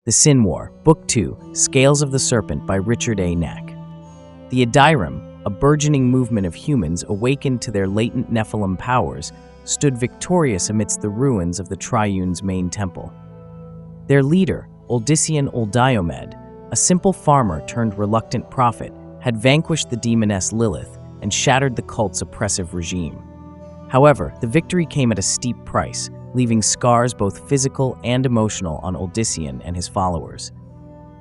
The Sin War, Book 2, Scales of the Serpent by Richard A. Knaak. The Adiram, a burgeoning movement of humans awakened to their latent nephalem powers, stood victorious amidst the ruins of the Triune's main temple. Their leader, Uldyssian Diomed, a simple farmer turned reluctant prophet, had vanquished the demoness Lilith and shattered the cult's oppressive regime. However, the victory came at a steep price, leaving scars both physical and emotional on Uldyssian and his followers.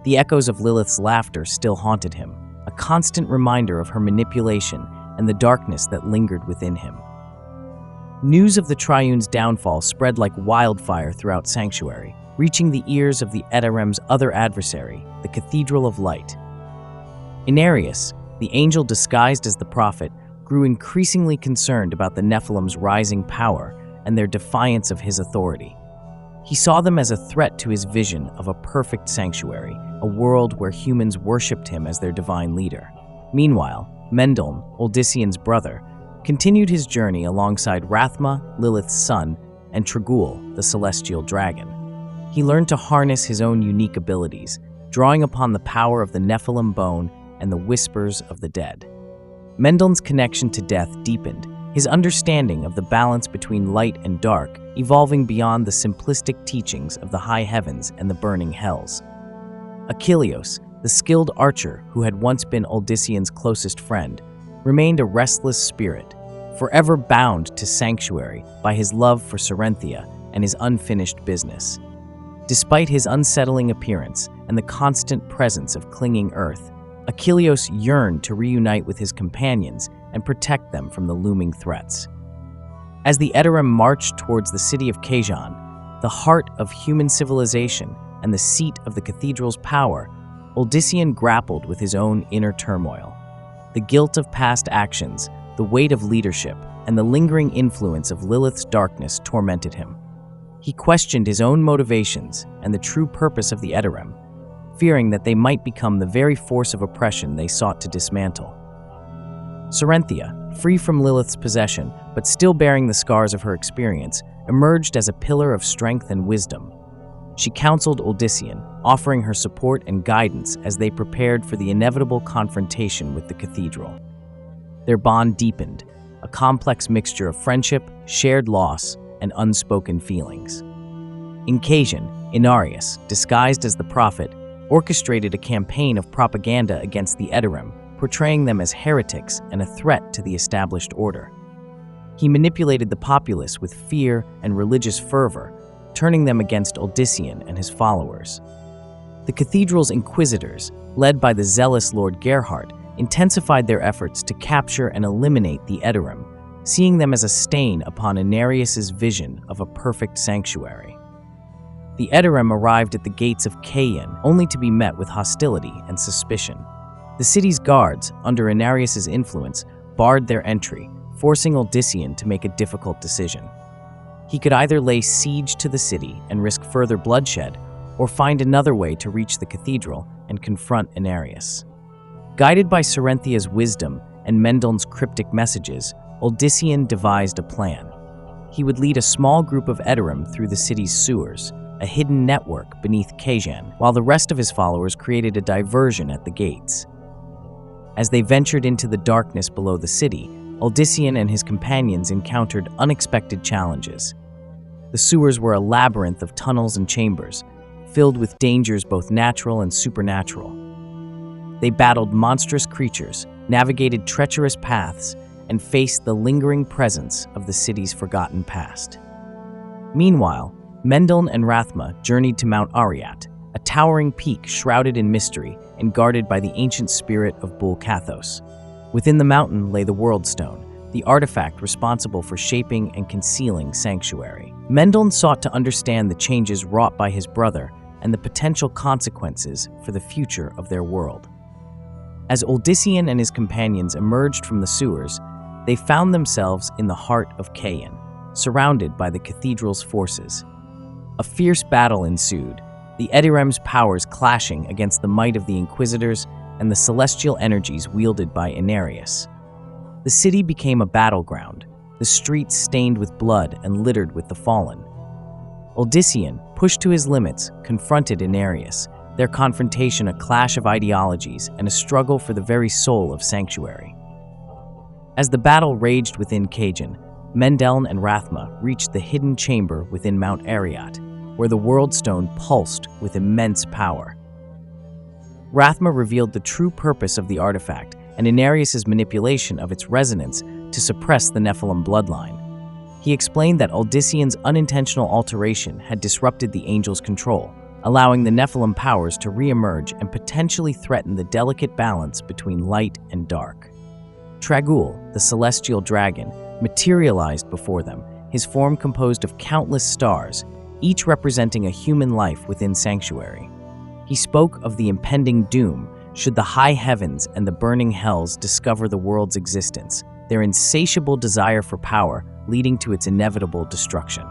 The echoes of Lilith's laughter still haunted him, a constant reminder of her manipulation and the darkness that lingered within him. News of the Triune's downfall spread like wildfire throughout Sanctuary, reaching the ears of the Adiram's other adversary, the Cathedral of Light. Inarius, the angel disguised as the prophet, grew increasingly concerned about the Nephilim's rising power and their defiance of his authority. He saw them as a threat to his vision of a perfect sanctuary, a world where humans worshipped him as their divine leader. Meanwhile, Mendeln, Uldyssian's brother, continued his journey alongside Rathma, Lilith's son, and Trag'Oul, the celestial dragon. He learned to harness his own unique abilities, drawing upon the power of the Nephilim bone and the whispers of the dead. Mendeln's connection to death deepened, his understanding of the balance between light and dark evolving beyond the simplistic teachings of the high heavens and the burning hells. Achilleos, the skilled archer who had once been Uldyssian's closest friend, remained a restless spirit, forever bound to Sanctuary by his love for Serenthia and his unfinished business. Despite his unsettling appearance and the constant presence of clinging earth, Achilleos yearned to reunite with his companions and protect them from the looming threats. As the Adiram marched towards the city of Khajan, the heart of human civilization and the seat of the cathedral's power, Uldyssian grappled with his own inner turmoil. The guilt of past actions, the weight of leadership, and the lingering influence of Lilith's darkness tormented him. He questioned his own motivations and the true purpose of the Adiram, fearing that they might become the very force of oppression they sought to dismantle. Serenthia, free from Lilith's possession but still bearing the scars of her experience, emerged as a pillar of strength and wisdom. She counseled Uldyssian, offering her support and guidance as they prepared for the inevitable confrontation with the cathedral. Their bond deepened, a complex mixture of friendship, shared loss, and unspoken feelings. In Khajan, Inarius, disguised as the prophet, orchestrated a campaign of propaganda against the Adiram, portraying them as heretics and a threat to the established order. He manipulated the populace with fear and religious fervor, turning them against Uldyssian and his followers. The cathedral's inquisitors, led by the zealous Lord Gerhard, intensified their efforts to capture and eliminate the Adiram, seeing them as a stain upon Inarius's vision of a perfect sanctuary. The Adiram arrived at the gates of Khajan only to be met with hostility and suspicion. The city's guards, under Inarius's influence, barred their entry, forcing Uldyssian to make a difficult decision. He could either lay siege to the city and risk further bloodshed, or find another way to reach the cathedral and confront Inarius. Guided by Serenthia's wisdom and Mendeln's cryptic messages, Uldyssian devised a plan. He would lead a small group of Adiram through the city's sewers, a hidden network beneath Khajan, while the rest of his followers created a diversion at the gates. As they ventured into the darkness below the city, Uldyssian and his companions encountered unexpected challenges. The sewers were a labyrinth of tunnels and chambers, filled with dangers both natural and supernatural. They battled monstrous creatures, navigated treacherous paths, and faced the lingering presence of the city's forgotten past. Meanwhile, Mendeln and Rathma journeyed to Mount Arreat, a towering peak shrouded in mystery and guarded by the ancient spirit of Bull Kathos. Within the mountain lay the Worldstone, the artifact responsible for shaping and concealing Sanctuary. Mendeln sought to understand the changes wrought by his brother and the potential consequences for the future of their world. As Uldyssian and his companions emerged from the sewers, they found themselves in the heart of Khajan, surrounded by the cathedral's forces. A fierce battle ensued, the Adiram's powers clashing against the might of the Inquisitors and the celestial energies wielded by Inarius. The city became a battleground, the streets stained with blood and littered with the fallen. Uldyssian, pushed to his limits, confronted Inarius, their confrontation a clash of ideologies and a struggle for the very soul of sanctuary. As the battle raged within Knaak, Mendeln and Rathma reached the hidden chamber within Mount Arreat, where the Worldstone pulsed with immense power. Rathma revealed the true purpose of the artifact and Inarius' manipulation of its resonance to suppress the nephalem bloodline. He explained that Uldyssian's unintentional alteration had disrupted the angel's control, allowing the nephalem powers to re-emerge and potentially threaten the delicate balance between light and dark. Trag'Oul, the celestial dragon, materialized before them, his form composed of countless stars, each representing a human life within sanctuary. He spoke of the impending doom should the high heavens and the burning hells discover the world's existence, their insatiable desire for power leading to its inevitable destruction.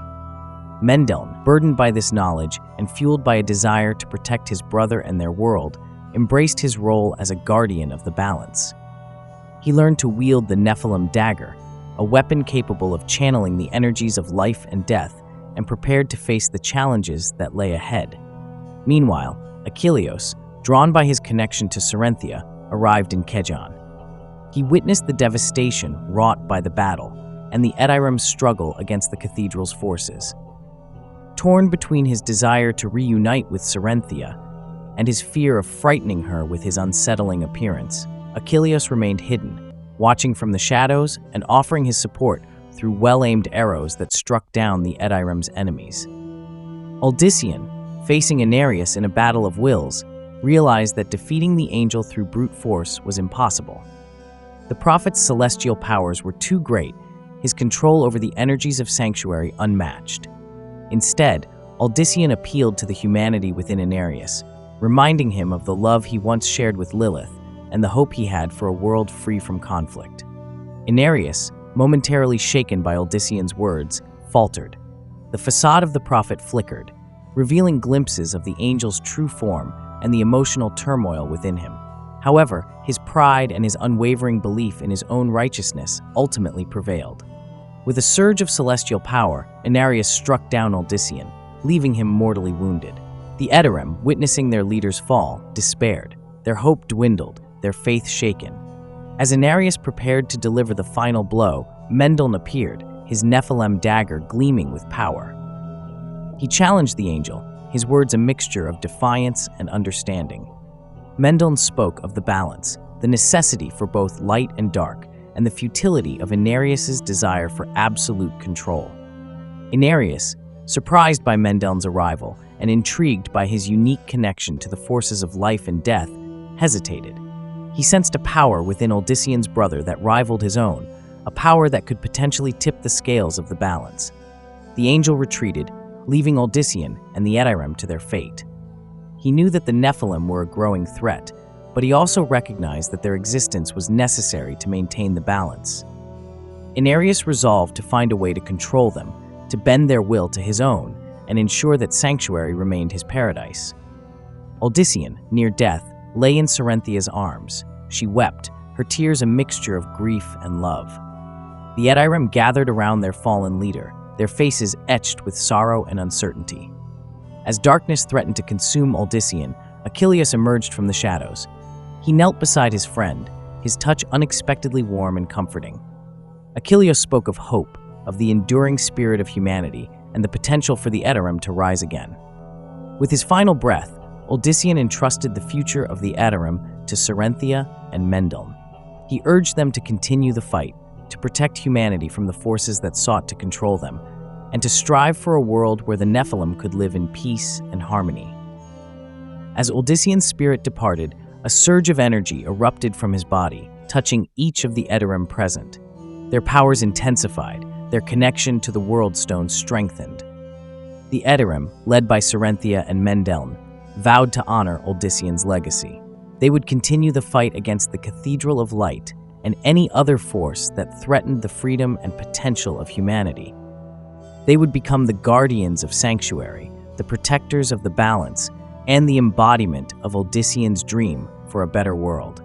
Mendeln, burdened by this knowledge and fueled by a desire to protect his brother and their world, embraced his role as a guardian of the balance. He learned to wield the nephalem dagger, a weapon capable of channeling the energies of life and death, and prepared to face the challenges that lay ahead. Meanwhile, Achilleos, drawn by his connection to Serenthia, arrived in Knaak. He witnessed the devastation wrought by the battle and the Edirem's struggle against the cathedral's forces. Torn between his desire to reunite with Serenthia and his fear of frightening her with his unsettling appearance, Achilleos remained hidden, watching from the shadows and offering his support through well-aimed arrows that struck down the Edirem's enemies. Uldyssian, facing Inarius in a battle of wills, realized that defeating the angel through brute force was impossible. The prophet's celestial powers were too great, his control over the energies of sanctuary unmatched. Instead, Uldyssian appealed to the humanity within Inarius, reminding him of the love he once shared with Lilith and the hope he had for a world free from conflict. Inarius, momentarily shaken by Uldyssian's words, faltered. The facade of the prophet flickered, revealing glimpses of the angel's true form and the emotional turmoil within him. However, his pride and his unwavering belief in his own righteousness ultimately prevailed. With a surge of celestial power, Inarius struck down Uldyssian, leaving him mortally wounded. The Edirem, witnessing their leader's fall, despaired. Their hope dwindled, their faith shaken. As Inarius prepared to deliver the final blow, Mendeln appeared, his nephalem dagger gleaming with power. He challenged the angel, his words a mixture of defiance and understanding. Mendeln spoke of the balance, the necessity for both light and dark, and the futility of Inarius' desire for absolute control. Inarius, surprised by Mendeln's arrival and intrigued by his unique connection to the forces of life and death, hesitated. He sensed a power within Uldyssian's brother that rivaled his own, a power that could potentially tip the scales of the balance. The angel retreated, leaving Uldyssian and the Edirem to their fate. He knew that the nephalem were a growing threat, but he also recognized that their existence was necessary to maintain the balance. Inarius resolved to find a way to control them, to bend their will to his own, and ensure that sanctuary remained his paradise. Uldyssian, near death, lay in Serenthia's arms. She wept, her tears a mixture of grief and love. The Edirem gathered around their fallen leader, their faces etched with sorrow and uncertainty. As darkness threatened to consume Uldyssian, Achilleos emerged from the shadows. He knelt beside his friend, his touch unexpectedly warm and comforting. Achilleos spoke of hope, of the enduring spirit of humanity, and the potential for the Edirem to rise again. With his final breath, Uldyssian entrusted the future of the Edirem to Serenthia and Mendeln. He urged them to continue the fight, to protect humanity from the forces that sought to control them, and to strive for a world where the nephalem could live in peace and harmony. As Uldyssian's spirit departed, a surge of energy erupted from his body, touching each of the Edirem present. Their powers intensified, their connection to the Worldstone strengthened. The Edirem, led by Serenthia and Mendeln, vowed to honor Uldyssian's legacy. They would continue the fight against the Cathedral of Light and any other force that threatened the freedom and potential of humanity. They would become the guardians of sanctuary, the protectors of the balance, and the embodiment of Uldyssian's dream for a better world.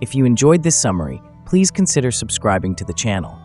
If you enjoyed this summary, please consider subscribing to the channel.